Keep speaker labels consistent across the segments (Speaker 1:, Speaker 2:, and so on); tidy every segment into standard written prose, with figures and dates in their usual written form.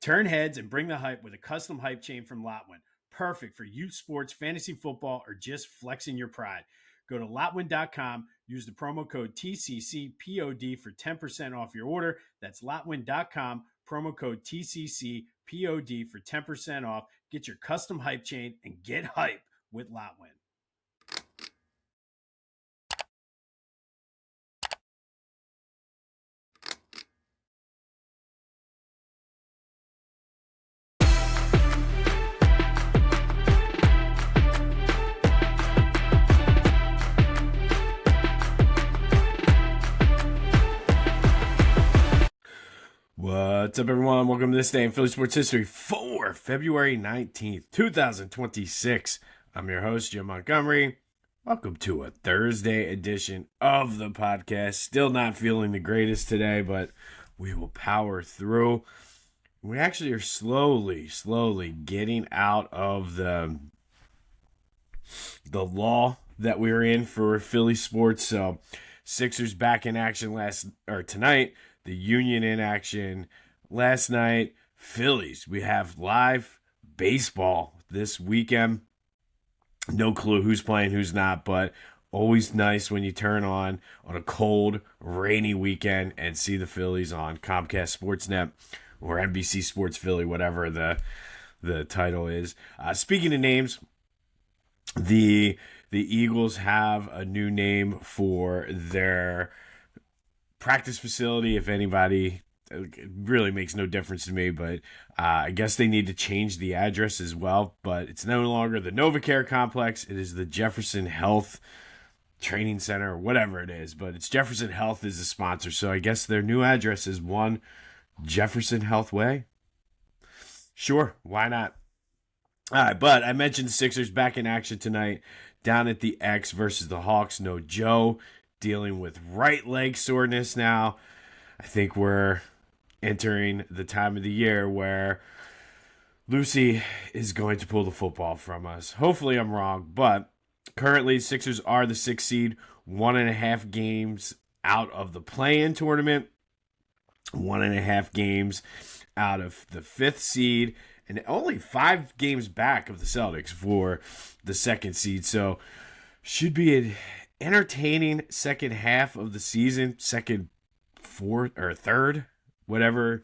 Speaker 1: Turn heads and bring the hype with a custom hype chain from Lotwin. Perfect for youth sports, fantasy football, or just flexing your pride. Go to Lotwin.com, use the promo code TCCPOD for 10% off your order. That's Lotwin.com, promo code TCCPOD for 10% off. Get your custom hype chain and get hype with Lotwin. What's up, everyone? Welcome to this day in Philly sports history for February 19th, 2026. I'm your host, Jim Montgomery. Welcome to a Thursday edition of the podcast. Still not feeling the greatest today, but we will power through. We actually are slowly getting out of the law that we were in for Philly sports. So Sixers back in action tonight. The Union in action last night. Phillies, we have live baseball this weekend. No clue who's playing, who's not, but always nice when you turn on a cold, rainy weekend and see the Phillies on Comcast Sportsnet or NBC Sports Philly, whatever the title is. Speaking of names, the Eagles have a new name for their practice facility. If anybody, it really makes no difference to me, but I guess they need to change the address as well. But it's no longer the NovaCare Complex. It is the Jefferson Health Training Center, or whatever it is. But it's Jefferson Health is the sponsor, so I guess their new address is 1 Jefferson Health Way. Sure, why not? All right, but I mentioned the Sixers back in action tonight down at the X versus the Hawks. No Joe, dealing with right leg soreness now. I think we're entering the time of the year where Lucy is going to pull the football from us. Hopefully I'm wrong, but currently Sixers are the 6th seed, 1.5 games out of the play-in tournament, 1.5 games out of the 5th seed, and only 5 games back of the Celtics for the 2nd seed. So should be an entertaining second half of the season, second, fourth, or third, wherever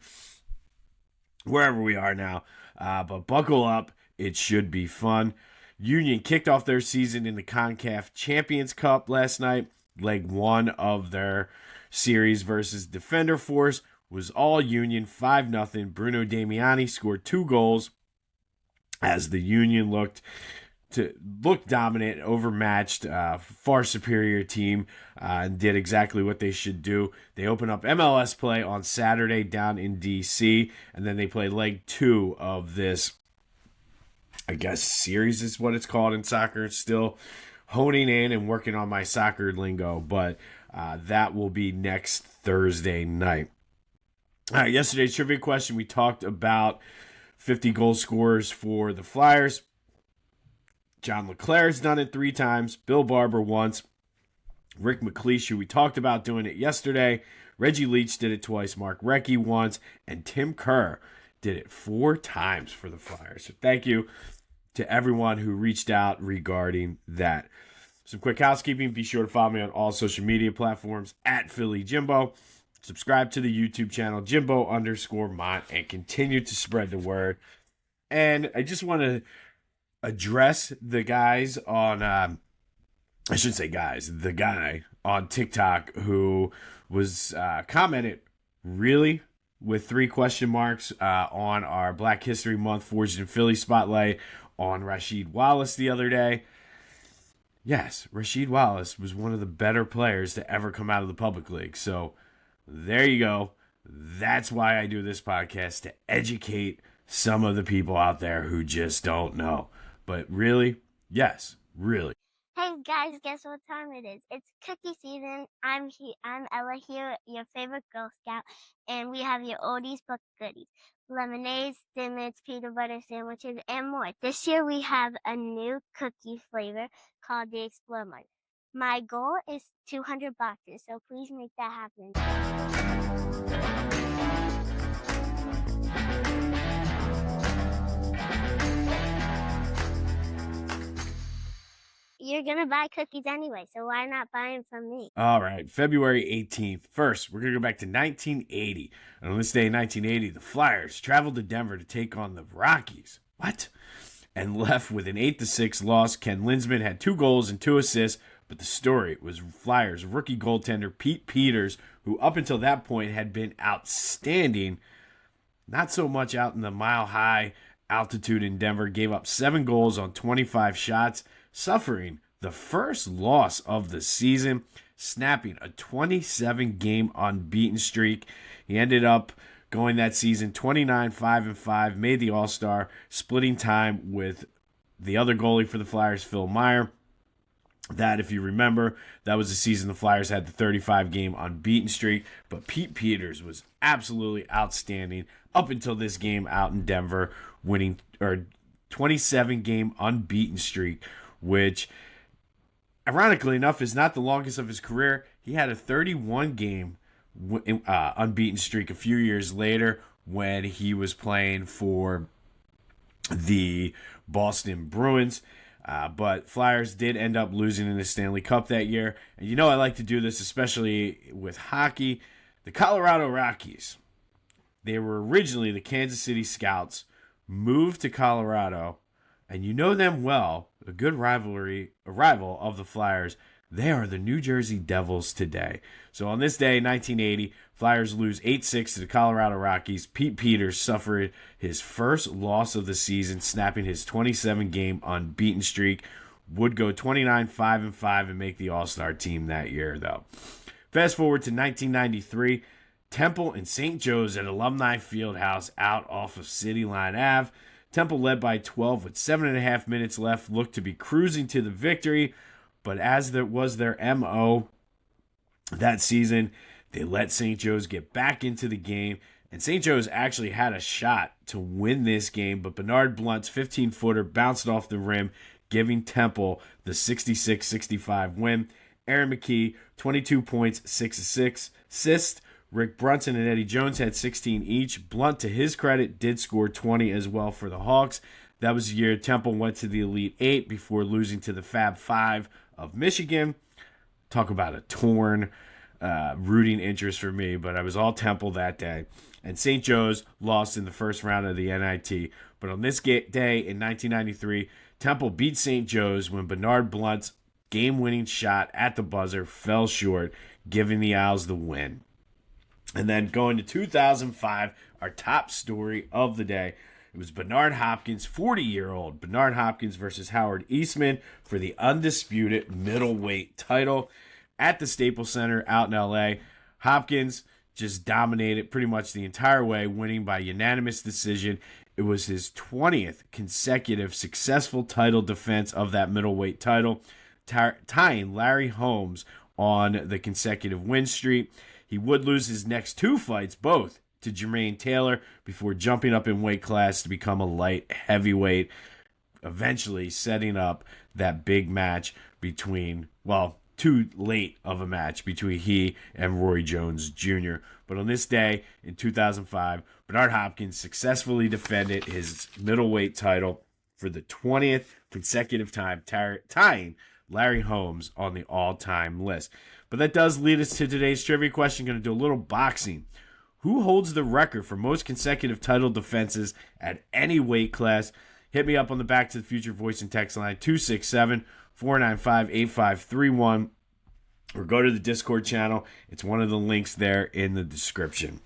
Speaker 1: we are now. But buckle up. It should be fun. Union kicked off their season in the CONCACAF Champions Cup last night. Leg 1 of their series versus Defender Force was all Union, 5-0. Bruno Damiani scored 2 goals as the Union looked dominant, overmatched, far superior team, and did exactly what they should do. They open up MLS play on Saturday down in D.C., and then they play leg 2 of this, I guess, series is what it's called in soccer. Still honing in and working on my soccer lingo, but that will be next Thursday night. All right, yesterday's trivia question, we talked about 50 goal scorers for the Flyers. John LeClair's done it 3 times. Bill Barber once. Rick McLeish, who we talked about doing it yesterday. Reggie Leach did it twice. Mark Recchi once. And Tim Kerr did it 4 times for the Flyers. So thank you to everyone who reached out regarding that. Some quick housekeeping. Be sure to follow me on all social media platforms at Philly Jimbo. Subscribe to the YouTube channel, Jimbo_Mont, and continue to spread the word. And I just want to address the guys on, the guy on TikTok who was commented really with 3 question marks on our Black History Month Forged in Philly spotlight on Rasheed Wallace the other day. Yes, Rasheed Wallace was one of the better players to ever come out of the public league. So there you go. That's why I do this podcast, to educate some of the people out there who just don't know. But really, yes, really.
Speaker 2: Hey guys, guess what time it is? It's cookie season. I'm Ella here, your favorite Girl Scout, and we have your oldies but goodies. Lemonades, dimmits, peanut butter sandwiches, and more. This year we have a new cookie flavor called the Explore Mug. My goal is 200 boxes, so please make that happen. going to buy cookies anyway, so why not buy them from me?
Speaker 1: All right, February 18th. First, we're going to go back to 1980. And on this day in 1980, the Flyers traveled to Denver to take on the Rockies. What? And left with an 8-6 loss. Ken Linsman had 2 goals and 2 assists, but the story was Flyers rookie goaltender Pete Peters, who up until that point had been outstanding. Not so much out in the mile-high altitude in Denver, gave up 7 goals on 25 shots, suffering the first loss of the season, snapping a 27-game unbeaten streak. He ended up going that season 29-5-5, made the All-Star, splitting time with the other goalie for the Flyers, Phil Meyer. That, if you remember, that was the season the Flyers had the 35-game unbeaten streak. But Pete Peters was absolutely outstanding up until this game out in Denver, winning 27-game unbeaten streak, which, ironically enough, is not the longest of his career. He had a 31-game unbeaten streak a few years later when he was playing for the Boston Bruins. But Flyers did end up losing in the Stanley Cup that year. And you know I like to do this, especially with hockey. The Colorado Rockies, they were originally the Kansas City Scouts, moved to Colorado, and you know them well, a good rival of the Flyers. They are the New Jersey Devils today. So on this day, 1980, Flyers lose 8-6 to the Colorado Rockies. Pete Peters suffered his first loss of the season, snapping his 27-game unbeaten streak. Would go 29-5-5 and make the All-Star team that year, though. Fast forward to 1993, Temple and St. Joe's at Alumni Fieldhouse out off of City Line Ave. Temple led by 12 with 7.5 minutes left, looked to be cruising to the victory. But as that was their MO that season, they let St. Joe's get back into the game. And St. Joe's actually had a shot to win this game, but Bernard Blunt's 15-footer bounced off the rim, giving Temple the 66-65 win. Aaron McKee, 22 points, 6 assists. Rick Brunson and Eddie Jones had 16 each. Blunt, to his credit, did score 20 as well for the Hawks. That was the year Temple went to the Elite Eight before losing to the Fab Five of Michigan. Talk about a torn rooting interest for me, but I was all Temple that day. And St. Joe's lost in the first round of the NIT. But on this day in 1993, Temple beat St. Joe's when Bernard Blunt's game-winning shot at the buzzer fell short, giving the Owls the win. And then going to 2005, our top story of the day. It was Bernard Hopkins, 40-year-old Bernard Hopkins versus Howard Eastman for the undisputed middleweight title at the Staples Center out in L.A. Hopkins just dominated pretty much the entire way, winning by unanimous decision. It was his 20th consecutive successful title defense of that middleweight title, tying Larry Holmes on the consecutive win streak. He would lose his next 2 fights, both to Jermaine Taylor, before jumping up in weight class to become a light heavyweight, eventually setting up that big match between, well, too late of a match between he and Roy Jones Jr. But on this day in 2005, Bernard Hopkins successfully defended his middleweight title for the 20th consecutive time, tying Larry Holmes on the all-time list. But that does lead us to today's trivia question. Going to do a little boxing. Who holds the record for most consecutive title defenses at any weight class? Hit me up on the Back to the Future voice and text line 267-495-8531, or go to the Discord channel. It's one of the links there in the description.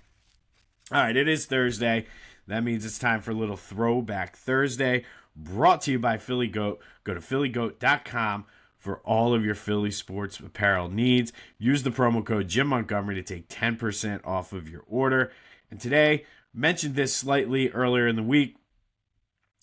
Speaker 1: All right, it is Thursday. That means it's time for a little Throwback Thursday, brought to you by Philly Goat. Go to phillygoat.com for all of your Philly sports apparel needs. Use the promo code Jim Montgomery to take 10% off of your order. And today, mentioned this slightly earlier in the week,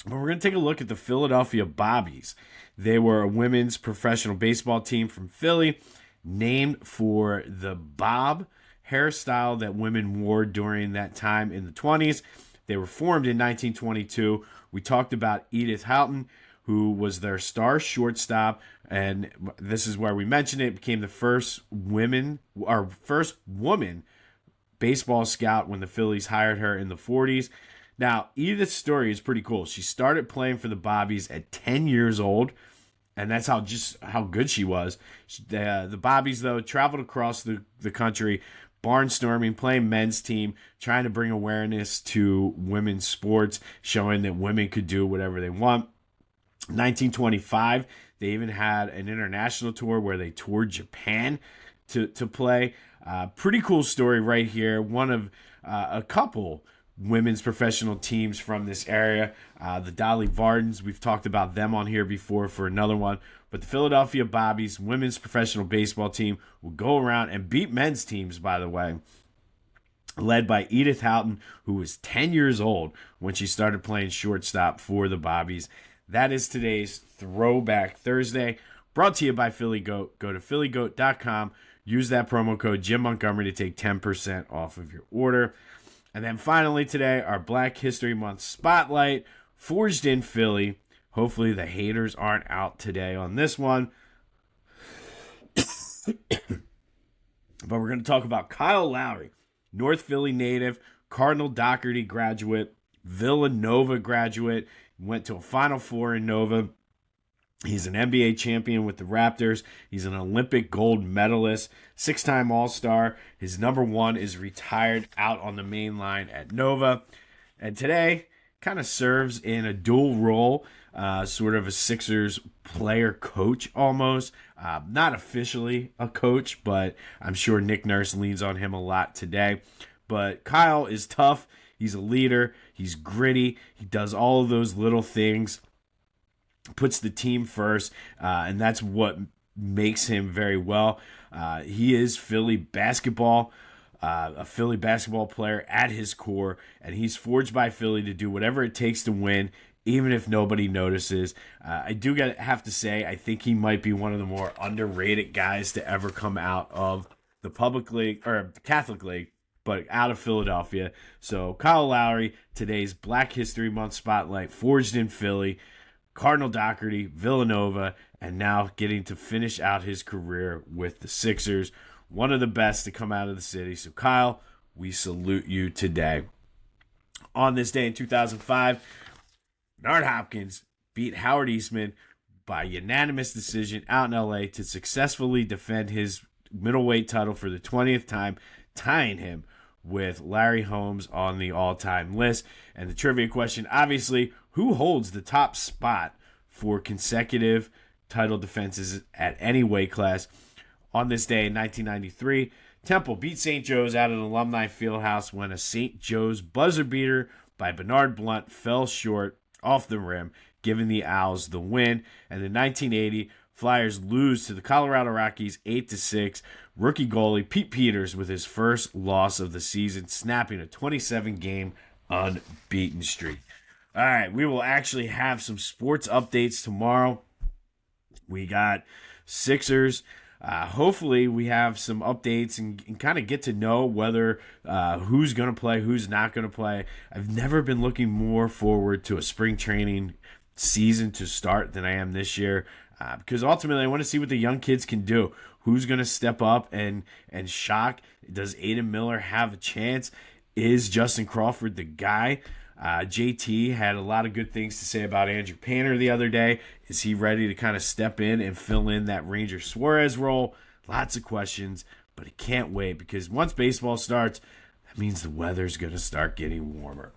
Speaker 1: but we're going to take a look at the Philadelphia Bobbies. They were a women's professional baseball team from Philly, named for the bob hairstyle that women wore during that time in the 20s. They were formed in 1922. We talked about Edith Houghton, who was their star shortstop, and this is where we mentioned it, became the first woman baseball scout when the Phillies hired her in the 40s. Now, Edith's story is pretty cool. She started playing for the Bobbies at 10 years old, and that's how good she was. The Bobbies, though, traveled across the country, barnstorming, playing men's team, trying to bring awareness to women's sports, showing that women could do whatever they want. 1925, they even had an international tour where they toured Japan to play. Pretty cool story right here. One of a couple women's professional teams from this area. The Dolly Vardens, we've talked about them on here before for another one. But the Philadelphia Bobbies women's professional baseball team will go around and beat men's teams, by the way, led by Edith Houghton, who was 10 years old when she started playing shortstop for the Bobbies. That is today's Throwback Thursday, brought to you by Philly Goat. Go to phillygoat.com. Use that promo code Jim Montgomery to take 10% off of your order. And then finally today, our Black History Month Spotlight, forged in Philly. Hopefully the haters aren't out today on this one. But we're going to talk about Kyle Lowry, North Philly native, Cardinal Doherty graduate, Villanova graduate, went to a Final Four in Nova. He's an NBA champion with the Raptors. He's an Olympic gold medalist, 6-time All-Star. His number one is retired out on the main line at Nova. And today kind of serves in a dual role, sort of a Sixers player coach almost. Not officially a coach, but I'm sure Nick Nurse leans on him a lot today. But Kyle is tough. He's a leader. He's gritty. He does all of those little things, puts the team first, and that's what makes him very well. He is Philly basketball, a Philly basketball player at his core, and he's forged by Philly to do whatever it takes to win, even if nobody notices. I do have to say, I think he might be one of the more underrated guys to ever come out of the public league, or the Catholic League, but out of Philadelphia. So Kyle Lowry, today's Black History Month Spotlight, forged in Philly, Cardinal Doherty, Villanova, and now getting to finish out his career with the Sixers. One of the best to come out of the city. So Kyle, we salute you today. On this day in 2005, Bernard Hopkins beat Howard Eastman by unanimous decision out in LA to successfully defend his middleweight title for the 20th time, tying him with Larry Holmes on the all-time list. And the trivia question, obviously, who holds the top spot for consecutive title defenses at any weight class? On this day in 1993, Temple beat St. Joe's out at Alumni Fieldhouse when a St. Joe's buzzer beater by Bernard Blunt fell short off the rim, giving the Owls the win. And in 1980, Flyers lose to the Colorado Rockies 8-6. Rookie goalie Pete Peters with his first loss of the season, snapping a 27-game unbeaten streak. All right, we will actually have some sports updates tomorrow. We got Sixers. Hopefully we have some updates and kind of get to know whether who's going to play, who's not going to play. I've never been looking more forward to a spring training season to start than I am this year. Because ultimately I want to see what the young kids can do. Who's going to step up and shock? Does Aiden Miller have a chance? Is Justin Crawford the guy? JT had a lot of good things to say about Andrew Painter the other day. Is he ready to kind of step in and fill in that Ranger Suarez role? Lots of questions, but I can't wait because once baseball starts, that means the weather's going to start getting warmer.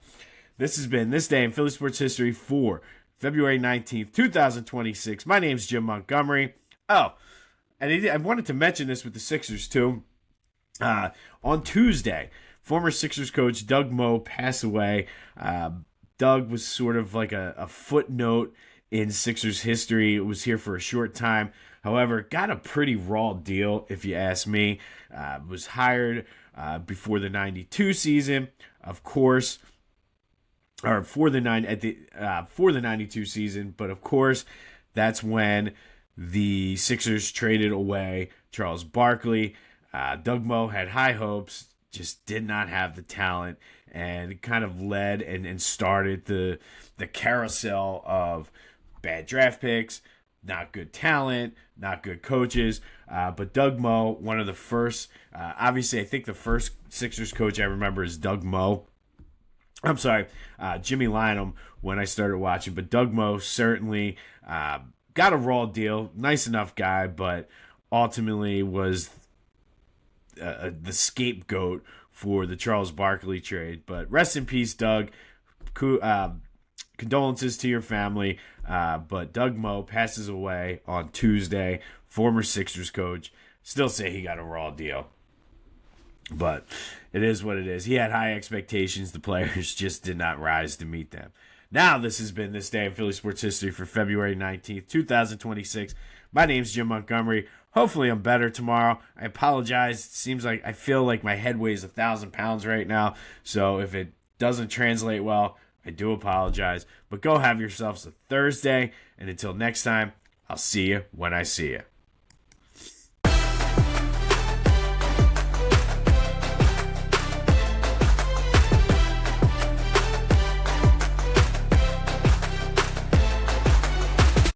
Speaker 1: This has been This Day in Philly Sports History for February 19th, 2026. My name's Jim Montgomery. Oh, and I wanted to mention this with the Sixers too. On Tuesday, former Sixers coach Doug Moe passed away. Doug was sort of like a footnote in Sixers history. It was here for a short time. However, got a pretty raw deal, if you ask me. Was hired before the 92 season, of course, or for the 92 season. But of course, that's when the Sixers traded away Charles Barkley. Doug Moe had high hopes, just did not have the talent, and kind of led and started the carousel of bad draft picks, not good talent, not good coaches. But Doug Moe, one of the first, obviously I think the first Sixers coach I remember is Doug Moe. Jimmy Lynam when I started watching. But Doug Moe certainly got a raw deal, nice enough guy, but ultimately was the scapegoat for the Charles Barkley trade. But rest in peace, Doug. Condolences to your family. But Doug Moe passes away on Tuesday. Former Sixers coach. Still say he got a raw deal. But it is what it is. He had high expectations. The players just did not rise to meet them. Now, this has been This Day in Philly Sports History for February 19th, 2026. My name's Jim Montgomery. Hopefully, I'm better tomorrow. I apologize. It seems like I feel like my head weighs 1,000 pounds right now. So if it doesn't translate well, I do apologize. But go have yourselves a Thursday. And until next time, I'll see you when I see you.